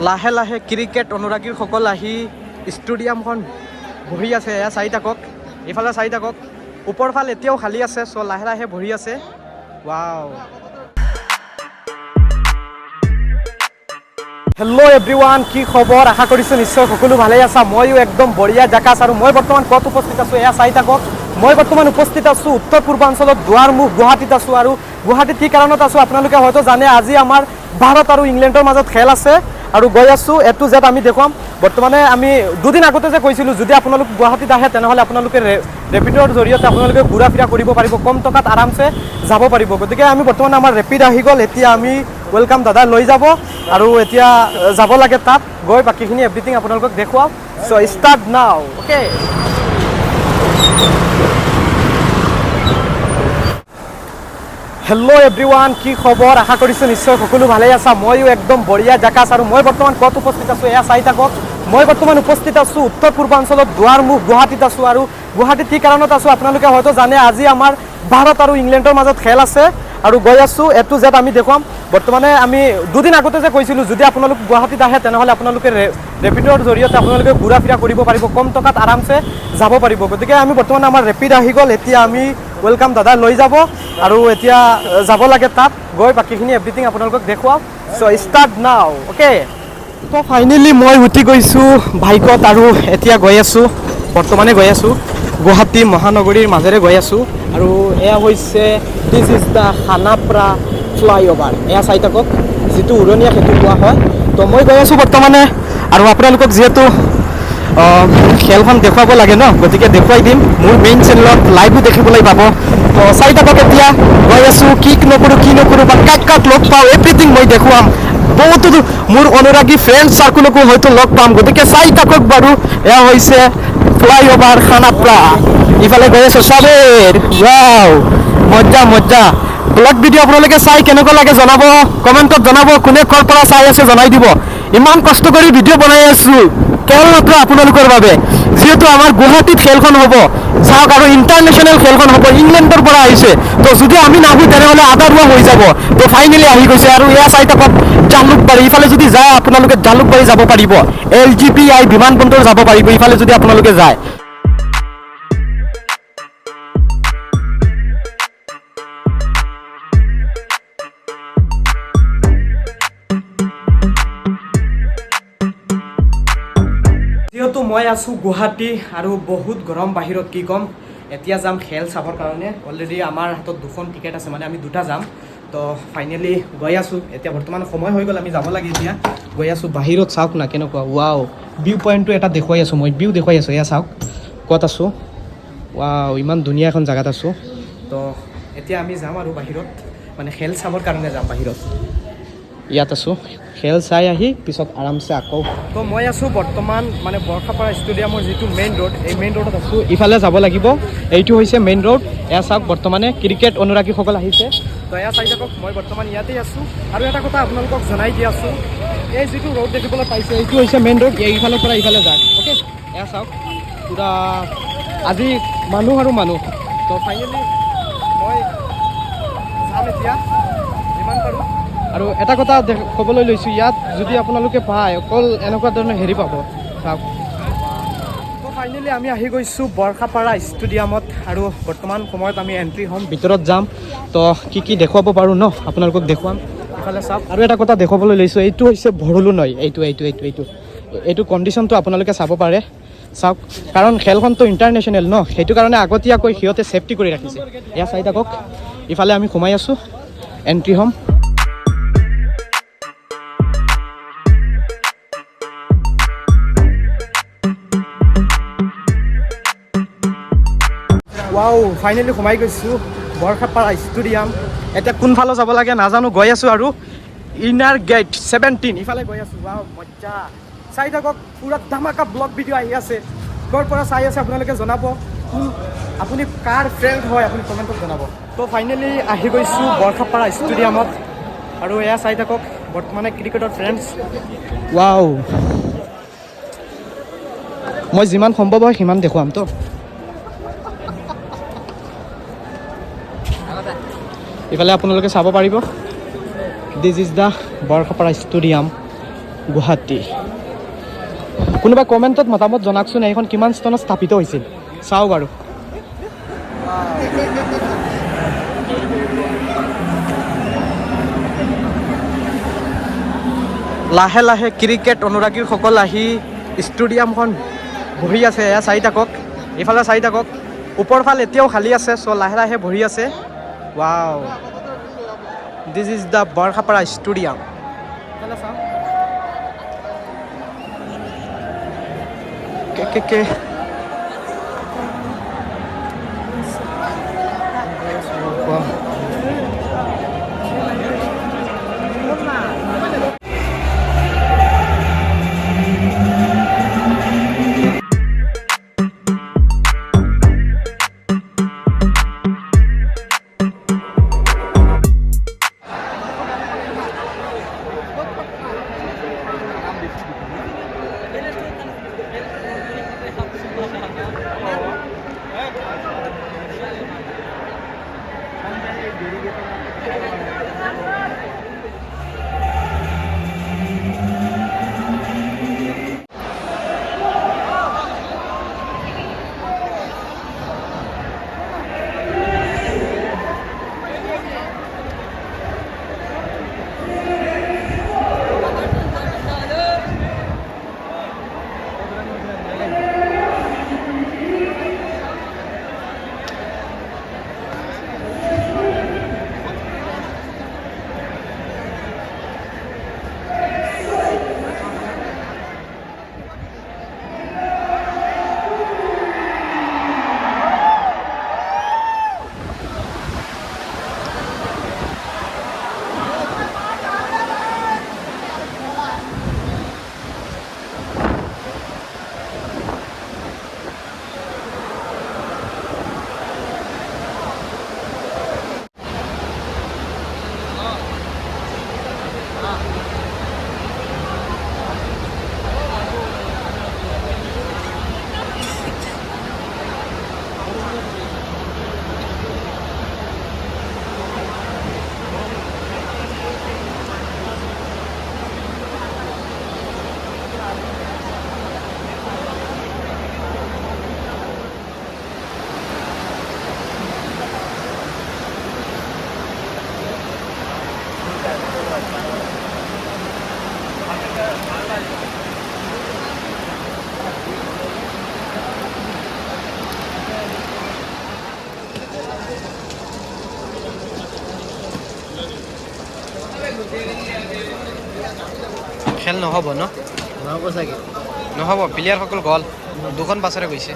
লাহে লাহে ক্ৰিকেট অনুৰাগীসকল আহি ষ্টেডিয়ামখন বহি আছে। এয়া চাই থাকক, এইফালে চাই থাকক, ওপৰ ফাল এতিয়াও খালী আছে। চ' লাহে লাহে বহি আছে। ৱাও, হেল্ল' এভৰিৱান, কি খবৰ? আশা কৰিছোঁ নিশ্চয় সকলো ভালেই আছা। ময়ো একদম বঢ়িয়া জাকাছ। আৰু মই বৰ্তমান ক'ত উপস্থিত আছোঁ এয়া চাই থাকক। মই বৰ্তমান উপস্থিত আছোঁ উত্তৰ পূৰ্বাঞ্চলত দুৱাৰমুখ গুৱাহাটীত আছোঁ। আৰু গুৱাহাটীত কি কাৰণত আছোঁ আপোনালোকে হয়তো জানে, আজি আমাৰ ভাৰত আৰু ইংলেণ্ডৰ মাজত খেল আছে। আৰু গৈ আছোঁ A to Z আমি দেখুৱাম। বৰ্তমানে আমি দুদিন আগতে যে কৈছিলোঁ, যদি আপোনালোক গুৱাহাটীত আহে তেনেহ'লে আপোনালোকে ৰেপিডৰ জৰিয়তে আপোনালোকে ঘূৰা ফিৰা কৰিব পাৰিব, কম টকাত আৰামছে যাব পাৰিব। গতিকে আমি বৰ্তমান আমাৰ ৰেপিড আহি গ'ল। এতিয়া আমি ৱেলকাম দাদা লৈ যাব আৰু এতিয়া যাব লাগে তাত গৈ বাকীখিনি এভৰিথিং আপোনালোকক দেখুৱাম। চ' ষ্টাৰ্ট নাও। অ'কে, হেল্ল' এভৰিৱান, কি খবৰ? আশা কৰিছোঁ নিশ্চয় সকলো ভালেই আছা। ময়ো একদম বঢ়িয়া জাকাছ। আৰু মই বৰ্তমান ক'ত উপস্থিত আছোঁ এয়া চাই থাকক। মই বৰ্তমান উপস্থিত আছোঁ উত্তৰ পূৰ্বাঞ্চলত দুৱাৰমুখ গুৱাহাটীত আছোঁ। আৰু গুৱাহাটীত কি কাৰণত আছোঁ আপোনালোকে হয়তো জানে, আজি আমাৰ ভাৰত আৰু ইংলেণ্ডৰ মাজত খেল আছে। আৰু গৈ আছোঁ A to Z আমি দেখুৱাম। বৰ্তমানে আমি দুদিন আগতে যে কৈছিলোঁ, যদি আপোনালোক গুৱাহাটীত আহে তেনেহ'লে আপোনালোকে ৰেপিডৰ জৰিয়তে আপোনালোকে ঘূৰা ফিৰা কৰিব পাৰিব, কম টকাত আৰামছে যাব পাৰিব। গতিকে আমি বৰ্তমান আমাৰ ৰেপিড আহি গ'ল। এতিয়া আমি ৱেলকাম দাদা লৈ যাব আৰু এতিয়া যাব লাগে তাত গৈ বাকীখিনি এভৰিথিং আপোনালোকক দেখুৱাম। চ' ষ্টাৰ্ট নাও। অ'কে, তো ফাইনেলি মই উঠি গৈছোঁ বাইকত আৰু এতিয়া গৈ আছোঁ, বৰ্তমানে গৈ আছোঁ গুৱাহাটী মহানগৰীৰ মাজেৰে গৈ আছোঁ। আৰু এয়া হৈছে দিছ ইজ দ্য খানাপাৰা ফ্লাইঅভাৰ। এয়া চাই থাকক, যিটো উৰণীয়া সেতু কোৱা হয়। তো মই গৈ আছোঁ বৰ্তমানে, আৰু আপোনালোকক যিহেতু খেলখন দেখুৱাব লাগে ন, গতিকে দেখুৱাই দিম। মোৰ মেইন চেনেলত লাইভো দেখিবলৈ পাব। তো চাই থাকক, এতিয়া গৈ আছোঁ, কি নকৰোঁ বা কাক কাক লগ পাওঁ এভৰিথিং মই দেখুৱাম। বহুতো মোৰ অনুৰাগী ফ্ৰেণ্ড চাৰ্কুলকো হয়তো লগ পাম। গতিকে চাই থাকক বাৰু। এয়া হৈছে ফ্লাইঅভাৰ খানাপাৰা। ইফালে গৈ আছোঁ চাবেৰ। ৱাও, মজ্জা মজ্জা। ব্লগ ভিডিঅ' আপোনালোকে চাই কেনেকুৱা লাগে জনাব, কমেণ্টত জনাব। কোনে ক'ৰ পৰা চাই আছে জনাই দিব। ইমান কষ্ট কৰি ভিডিঅ' বনাই আছোঁ কেৱল মাত্ৰ আপোনালোকৰ বাবে, যিহেতু আমাৰ গুৱাহাটীত খেলখন হ'ব। চাওক, আৰু ইণ্টাৰনেশ্যনেল খেলখন হ'ব, ইংলেণ্ডৰ পৰা আহিছে। তো যদি আমি নাহোঁ তেনেহ'লে আধৰুৱা হৈ যাব। তো ফাইনেলি আহি গৈছে। আৰু এয়া চাই থাকক জালুকবাৰী। ইফালে যদি যায় আপোনালোকে জালুকবাৰী যাব পাৰিব, LGPI বিমানবন্দৰ যাব পাৰিব ইফালে যদি আপোনালোকে যায়। যিহেতু মই আছোঁ গুৱাহাটী আৰু বহুত গৰম বাহিৰত, কি ক'ম। এতিয়া যাম খেল চাবৰ কাৰণে। অলৰেডি আমাৰ হাতত দুখন টিকেট আছে, মানে আমি দুটা যাম। তো ফাইনেলি গৈ আছোঁ। এতিয়া বৰ্তমান সময় হৈ গ'ল, আমি যাব লাগে। এতিয়া গৈ আছোঁ বাহিৰত। চাওক না কেনেকুৱা, ৱাও। ভিউ পইণ্টটো এটা দেখুৱাই আছোঁ, মই ভিউ দেখুৱাই আছোঁ। এয়া চাওক ক'ত আছোঁ। ৱাও, ইমান ধুনীয়া এখন জেগাত আছোঁ। তো এতিয়া আমি যাম আৰু বাহিৰত, মানে খেল চাবৰ কাৰণে যাম বাহিৰত। ইয়াত আছোঁ, খেল চাই আহি পিছত আৰামছে আকৌ। তো মই আছোঁ বৰ্তমান মানে বৰ্ষাপাৰা ষ্টেডিয়ামৰ যিটো মেইন ৰোড, এই মেইন ৰোডত আছোঁ। ইফালে যাব লাগিব, এইটো হৈছে মেইন ৰোড। এয়া চাওক, বৰ্তমানে ক্ৰিকেট অনুৰাগীসকল আহিছে। তো এয়া চাই থাকক, মই বৰ্তমান ইয়াতেই আছোঁ। আৰু এটা কথা আপোনালোকক জনাই দি আছোঁ, এই যিটো ৰোড দেখিবলৈ পাইছে এইটো হৈছে মেইন ৰোড। এইফালৰ পৰা ইফালে যায়। অ'কে, এয়া চাওক, পূৰা আজি মানুহ আৰু মানুহ। তো ফাইনেলি মই যাম এতিয়া যিমান পাৰোঁ। আৰু এটা কথা ক'বলৈ লৈছোঁ, ইয়াত যদি আপোনালোকে পায় অকল এনেকুৱা ধৰণৰ হেৰি পাব। চাওক, তো ফাইনেলি আমি আহি গৈছোঁ বৰ্ষাপাৰা ষ্টেডিয়ামত। আৰু বৰ্তমান সময়ত আমি এণ্ট্ৰি হ'ম, ভিতৰত যাম। তো কি দেখুৱাব পাৰোঁ ন, আপোনালোকক দেখুৱাম। ইফালে চাওক, আৰু এটা কথা দেখুৱাবলৈ লৈছোঁ, এইটো হৈছে ভৰলু নৈ। এইটো কণ্ডিশ্যনটো আপোনালোকে চাব পাৰে। চাওক, কাৰণ খেলখনটো ইণ্টাৰনেশ্যনেল ন, সেইটো কাৰণে আগতীয়াকৈ সিহঁতে ছেফটি কৰি ৰাখিছে। এয়া চাই থাকক, ইফালে আমি সোমাই আছোঁ, এণ্ট্ৰি হ'ম। ৱাও, ফাইনেলি সোমাই গৈছোঁ বৰ্ষাপাৰা ষ্টেডিয়াম। এতিয়া কোনফালে যাব লাগে নাজানো, গৈ আছোঁ আৰু ইনাৰ গেট 17 ইফালে গৈ আছোঁ। ৱাও, মজ্জা। চাই থাকক, পূৰা ধামাকা ব্লগ ভিডিঅ' আহি আছে। ক'ৰ পৰা চাই আছে আপোনালোকে জনাব। আপুনি কাৰ ফ্ৰেণ্ড হয় আপুনি কমেণ্টত জনাব। তো ফাইনেলি আহি গৈছোঁ বৰ্ষাপাৰা ষ্টেডিয়ামত। আৰু এয়া চাই থাকক, বৰ্তমানে ক্ৰিকেটৰ ফ্ৰেণ্ডছ। ৱাও, মই যিমান সম্ভৱ হয় সিমান দেখুৱাম। তো ইফালে আপোনালোকে চাব পাৰিব, দিছ is the Barsapara stadium. Guwahati. কোনোবা কমেণ্টত মতামত জনাওকচোন এইখন কিমান চনত স্থাপিত হৈছিল। চাওঁ বাৰু। লাহে লাহে ক্ৰিকেট অনুৰাগীসকল আহি ষ্টেডিয়ামখন বহি আছে। এয়া চাই থাকক, এইফালে চাই থাকক, ওপৰফাল এতিয়াও খালী আছে। চ' লাহে লাহে বহি আছে। Wow, this is the Borkhapara stadium. কে খেল নহ'ব ন? নহ'ব চাগে। নহ'ব, প্লেয়াৰসকল গ'ল, দুখন বাছেৰে গৈছে।